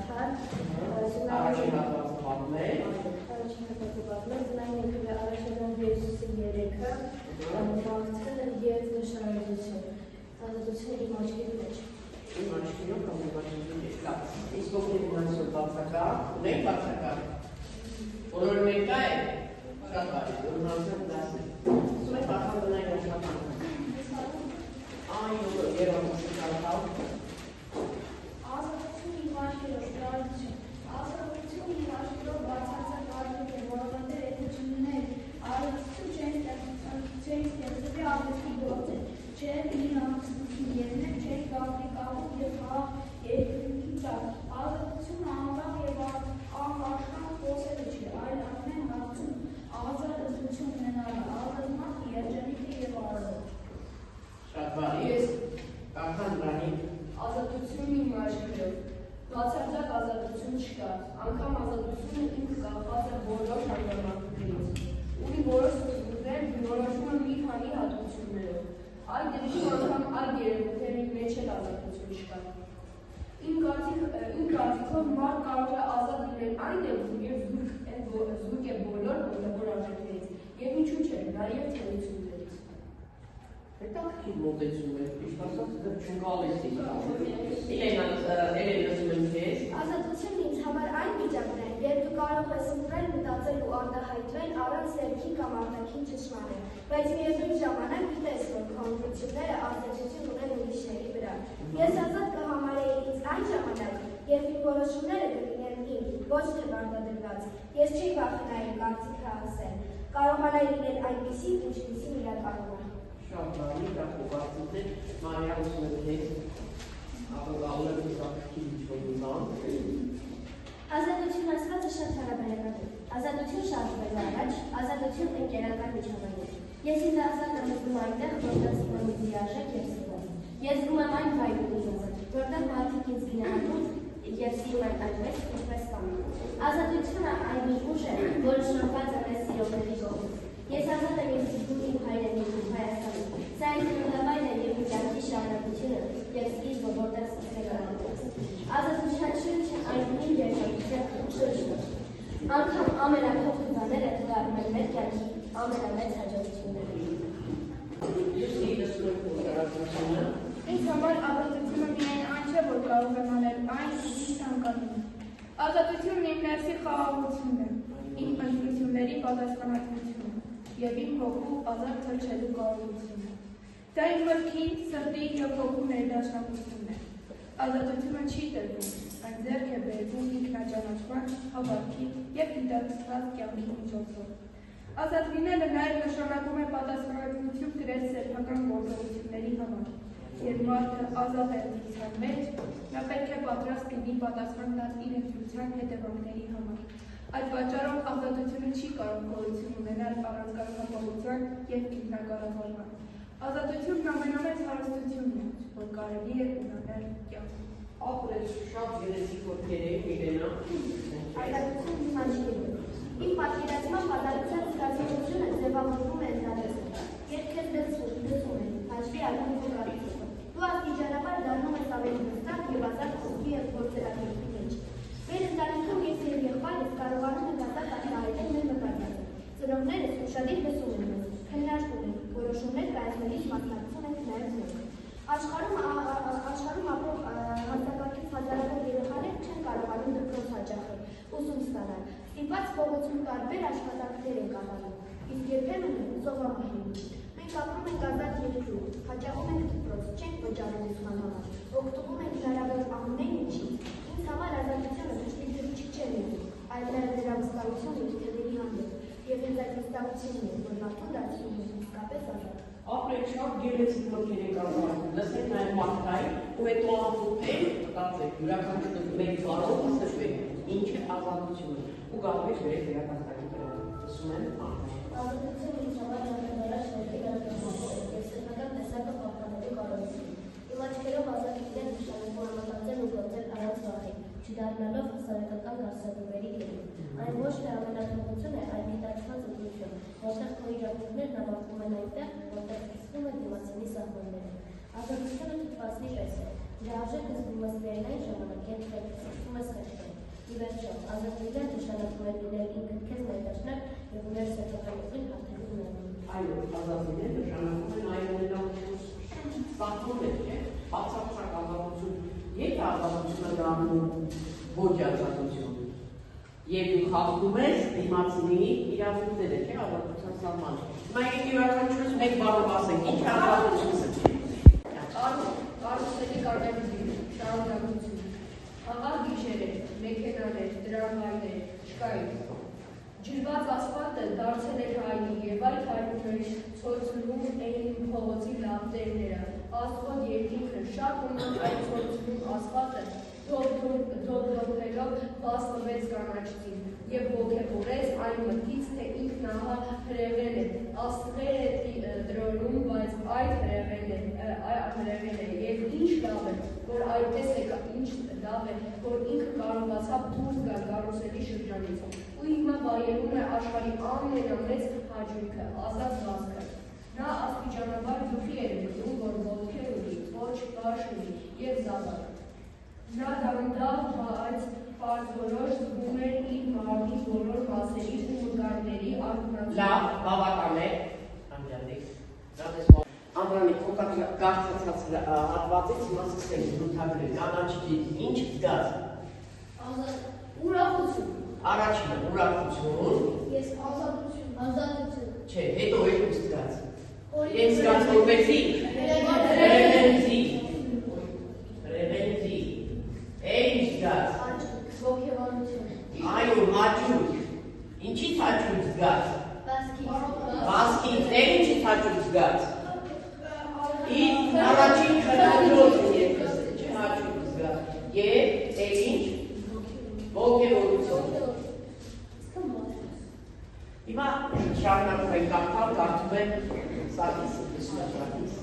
Ղարաբաղ, Առաջին հատվածը պատմել, Զնային եկել է առաջադեմ Եզուսի երեքը, բաղթել և նշանալություն, ազատությունը իմ աչքերի մեջ։ Իմ աչքերով կամ իմ աչքերի մեջ, լավ, իսկ ովքեր այսօր բացակա, ունենք բացակա, բոլորը մեկա է, շատ բարի, ուրնացել դասել, ուսում եք ախան դնային աշխատանքը։ Այն երամուսը կարհավ, ազատությունը իմ աչքերով, լարություն, ազատությունը իմ աչքերով բացարձակ արժեք է, որովհետև եթե չունենեք ազատություն չէին ստեղծվի արվեստի գործեր, չէր իր ամուսնություն ելնել, չէր գաղտնի կապում և խաղ երկրի տակ։ Ազատությունը անվաղ և անվարժան խոսելը չէ, այլ ամեն հարցում ազատ ընտրություն ունենալը, ազատ մարդ երջանիկ է և արարող։ շատ բարի, ես կարդան Դրանիկ, Ազատությունն իմ աչքերով, բացարձակ ազատություն չկա, անգամ ազատությունը ինքը կախված է բոլոր հանգամանքներից, ունի որոշ սկզբունքներ, բնորոշումը մի քանի հատկություններով, այդ դեպքում անգամ այդ երևույթների մեջ էլ ազատություն չկա։ Իմ կարծիքով մարդ կարող է ազատ լինել այն դեպքում, երբ զուրկ է բոլոր հոգևոր արժեքներից, և ինչու՞ չէ, նաև թերություններից։ հետաքրքիր մոտեցում է, ճիշտ ասած, դեռ չգալիս է։ Իլենա, ելել լսում եմ քեզ։ Ազատությունն ինձ համար այն վիճակն է, երբ դու կարող ես ընտրել, մտածել ու արտահայտվել առանց ներքի կամ արտաքին ճշմարան, բայց միևնույն ժամանակ գիտես, որ քո ընտրությունները ազդեցություն ունեն ուրիշների վրա։ Ես ազատ կհամարեի ինձ այն ժամանակ, երբ իմ որոշումները կլինեն իմ, ոչ թե պարտադրված։ Ես չի վախենայի կարծիքը ասել, կարողանայի լինել այնպիսի, ինչպիսին իրականում է։ Շատ բարի, դա փոխարինն է, Մարիա ուսում եմ քեզ, ապօգալը դիսակրքիր ինչ-որ մի բան։ Ազատություն ասվածը շատ հարաբերական է։ Ազատություն շարժվելու առաջ, ազատություն ընկերական միջավայրում։ Ես ինձ ազատ եմ զգում այնտեղ, որտեղ զգում եմ ինձ լիարժեք և սիրված։ Ես զգում եմ այն վայրում ինձ ազատ, որտեղ մարդիկ ինձ գնահատում և սիրում են այնպես, ինչպես կամ։ Ազատությունը այն մի ուժ է, որը շնորհված է մեզ սիրողների կողմից։ Ես ազատ եմ ինձ զգում իմ հայրենիքում Հայաստանում։ Սա ինձ ծննդավայրն է և իմ կյանքի շարունակությունը և սկիզբը, որտեղ սկսել եմ։ Ազատության շունչը այն իմ երջանկության շունչն է։ Անգամ ամենափոքր բաները դառնում են մեր կյանքի ամենամեծ հաջողությունները։ Լուսի լսում եմ քո հարաբերությունը։ Ինձ համար ազատությունը միայն այն չէ, որ կարող եմ անել այն, ինչ ցանկանում եմ։ Ազատությունն իմ ներսի խաղաղությունն է, իմ ընտրությունների պատասխանատվությունը և իմ հոգու ազատ թռչելու կարողությունը։ Դա իմ մտքի, սրտի և հոգու ներդաշնակությունն է։ Ազատությունը չի տրվում, այն ձեռք է բերվում ինքնաճանաչման, հավատքի և գիտակցված կյանքի միջոցով։ Ազատ լինելը նաև նշանակում է պատասխանատվություն կրել սեփական գործողությունների համար։ Երբ մարդը ազատ է ընտրության մեջ, նա պետք է պատրաստ լինի պատասխան տալ իր ընտրության հետևանքների համար։ Այդ պատճառով ազատությունը չի կարող գոյություն ունենալ առանց կարգապահության և ինքնակառավարման։ Ազատությունն ամենամեծ հարստությունն է, որ կարելի է ունենալ կյանքում։ Ապրես շատ գեղեցիկ ոտքեր եք, Իլենա։ Ազատությունն իմ աչքերով։ Իմ պատկերացման ազատության զգացողությունը ձևավորվում է ընթացքում։ Երբ քեզ լսում են, հաշվի առնում քո կարծիքը, դու աստիճանաբար դառնում ես ավելի հստակ և ազատ խոսքի և գործելակերպի մեջ։ Մեր ընտանիքում ես և եղբայրս կարողանում ենք ազատ արտահայտել մեր մտածելը։ Ծնողներս ուշադիր լսում են մեզ, քննարկում են, որոշումներ կայացնելիս մասնակցում ենք նաև մենք։ Աշխարհում ապրող հաստակակից հազարավոր երեխաներ չեն կարողանում դպրոց հաճախել, ուսում ստանալ, ստիպված փողոցում տարբեր աշխատանքներ են կատարում, իսկ երբեմն սովորում են։ Մենք ապրում ենք ազատ երկրում, հաճախում ենք դպրոց, չենք վճարում ուսման համար, օգտվում ենք հնարավոր ամեն ինչից։ Ինձ համար ազատությունը թշնի դրիչի չէ լինում, այլ նաև դրա վստահությունը իր թելերի հանդեպ, և ինձ այդ վստահությունն է, որ մարդուն դարձնում է իսկապես ազատ։ Ապրեք շատ գեղեցիկ ոտքեր եք արտահայտում, լսեք նաև մարդկային ու հետո ամփոփեք, մտածեք, յուրաքանչյուր մեկ բառով ասեք, ինչ է ազատությունը ու կարող եք վերել իրականացնի դրան։ Լսում եմ Արտաշ։ Ազատությունը ինձ համար ժամանակ ներքի դարձնող և սեփական տեսակը պահպանելու կարողություն։ Իմ աչքերով ազատ լինել նշանակում է մտածել ու գործել առանց վախի, չդառնալով հասարակական կարծրատիպերի գերի։ Այն ոչ թե ամենաթողություն է, այլ գիտակցված ընտրություն, որտեղ քո իրավունքներն ավարտվում են այնտեղ, որտեղ սկսվում են դիմացինի սահմանները։ Ազատությունը թթվածնի պես է, Լիարժեք զգում ես միայն ժամանակ, երբ սկսում ես խեղդել։ Ի վերջո, ազատության նշանակում է լինել ինքդ քեզ ներդաշնակ և ուներ սեփական ուղին հաղթելու ունենալ։ Այո, ազատությունը նշանակում է նաև ունենալություն ստացվում է, չէ՞, բացարձակ ազատություն, եթե ազատությունը դառնում ոչ ազատություն, եւ դու խախտում ես դիմացինի իրավունքները, չէ՞, ազատության սահմանը։ Հիմա եթե յուրաքանչյուրս մեկ բառով ասենք, ինչ է ազատությունը։ Կառուցելի կանոններ, շարունակություն, խաղաղ գիշերեր, մեքենաներ, տրամվայներ, չկային։ Ջրված ասֆալտը դարձել էր հայտնի եւ այդ հայտնիներից ցույցնում էին փողոցի լապտերները։ Աստված երկինքը շատ ունի այդ ցույցնում ասֆալտը դոբդոբելով բաց տվեց կանաչին եւ ոգևորեց այն մտքից, թե ինքն ահա հրևել է, աստղեր է տրորում, բայց այդ հրևել է եւ ինչ լավ է, որ այդպես է, ինչ լավ է, որ ինքը կարողացավ դուրս գալ կարուսելի շրջանից ու հիմա վայելում է աշխարհի ամենամեծ հաճույքը, ազատ վազքը։ Նա աստիճանաբար դուխի էր գտնում, որ ոտքեր ունի, ոչ բաշ ունի եւ զավակ։ Նա դանդաղ, բայց պարզորոշ զգում էր իր մարմնի բոլոր մասերի ու մկայների արթնացումը։ Լավ, բավական է, անջատեք, Անդրանիկ, հոկատ կարծացած հատվածից մասից ենք բութագրել, կանաչքի ինչ զգաց։ Ուրախություն։ Առաջինը ուրախություն։ Ես ազատություն։ Չէ, հետո երկու զգաց։ Ես զգաց որպեսի։ Ռևենզի։ Ինչ զգաց։ Ոգևորություն։ Այո, հաճույք։ Ինչից հաճույք զգաց։ Վազքից, ինչից հաճույք զգաց։ Իր առաջին խնդրոցն երկուսը, չէ, հաճույք զգաց։ Եվ ինչ ոգևորություն։ Հիմա շարունակում ենք կարդում եմ Սարգիսը, Սարգիս։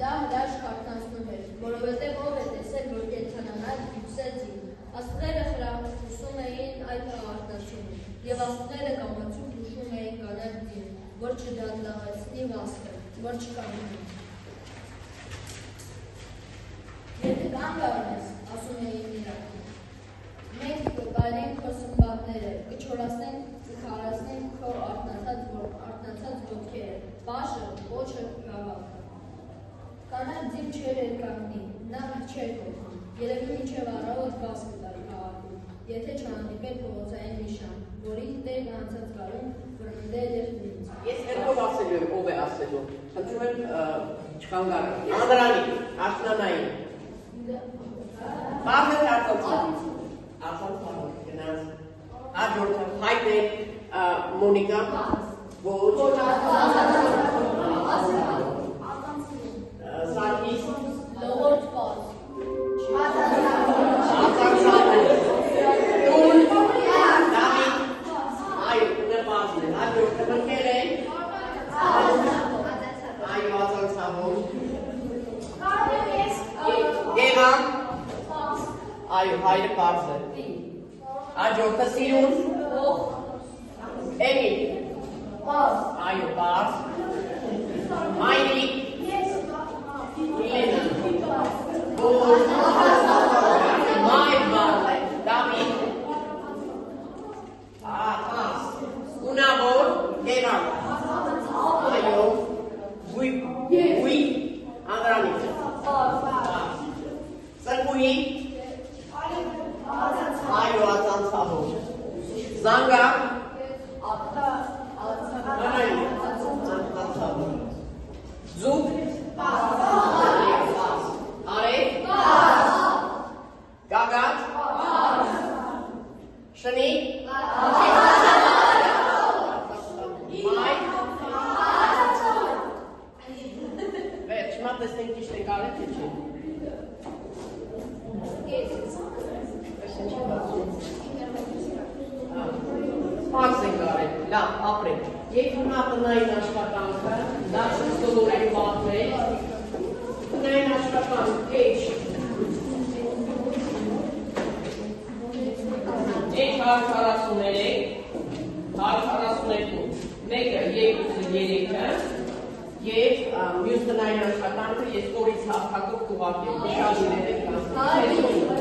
Դա հրաշք կարդացնում էր, որովհետև ով է տեսել, որ կենդանանալ դիպսեցին։ Աստղերը խրախուսում էին այդ արտացումը, և աստղերը կամացում հուշում էին կաներ ձին, որ չդանդաղեցնի վազքը, որ չկանգնի։ Եթե կանգ առնես, ասում էին իրական, մենք կկայլենք քո սմբատները, կչորացնենք, կքարացնենք քո արթնացած ոտքերը, բաշը, ոչը, գավակը։ Կանար ձիմ չէր երկանգնի, նա չէր կողմ, երևի մինչև առավոտ բաց կտար քաղաքում, եթե չհանդիպեր փողոցային նիշան, որի տերն անցած գարուն վրմնդել էր ինձ։ Ես երկով ասելու եմ, ով է ասելու, խնդրում եմ չխանգարել, Անդրանիկ, Աշնանային, բաղը կարծացավ, ասացավ, գնաց, հաջորդը, հայտ է, Մոնիկա, ոչ, Սարգիս, Լողորդ պարզ, Այո, հայրը պարզ է։ Հաջորդը սիրուն։ Էմիլ։ Այո, պարզ։ Մայրիկ։ Միլենա։ Մայր պարզ է։ Դավիթ։ Պարզ։ Ունավոր։ Գերան։ Այո։ Գույ։ Անդրանիկ։ Սրգույի։ Այո, ածանցավոր։ Զանգա։ Անայի։ Ածանցավոր։ Զուգ։ Արեգ։ Գագաթ։ Շնի։ Մայ։ Վերջ, հիմա տեսնենք ճիշտ ենք արել, թե չէ։ Պարզ ենք արել, լավ, ապրենք։ Եվ հիմա տնային աշխատանքը, դա շուստոլոր ենք բաղվել, տնային աշխատանք, էջ 143, 142, մեկը, երկուսը, երեքը, և մյուս տնային աշխատանքը ես կորից հաղթակով կուղարկեմ, ուշադրել եք Հարի,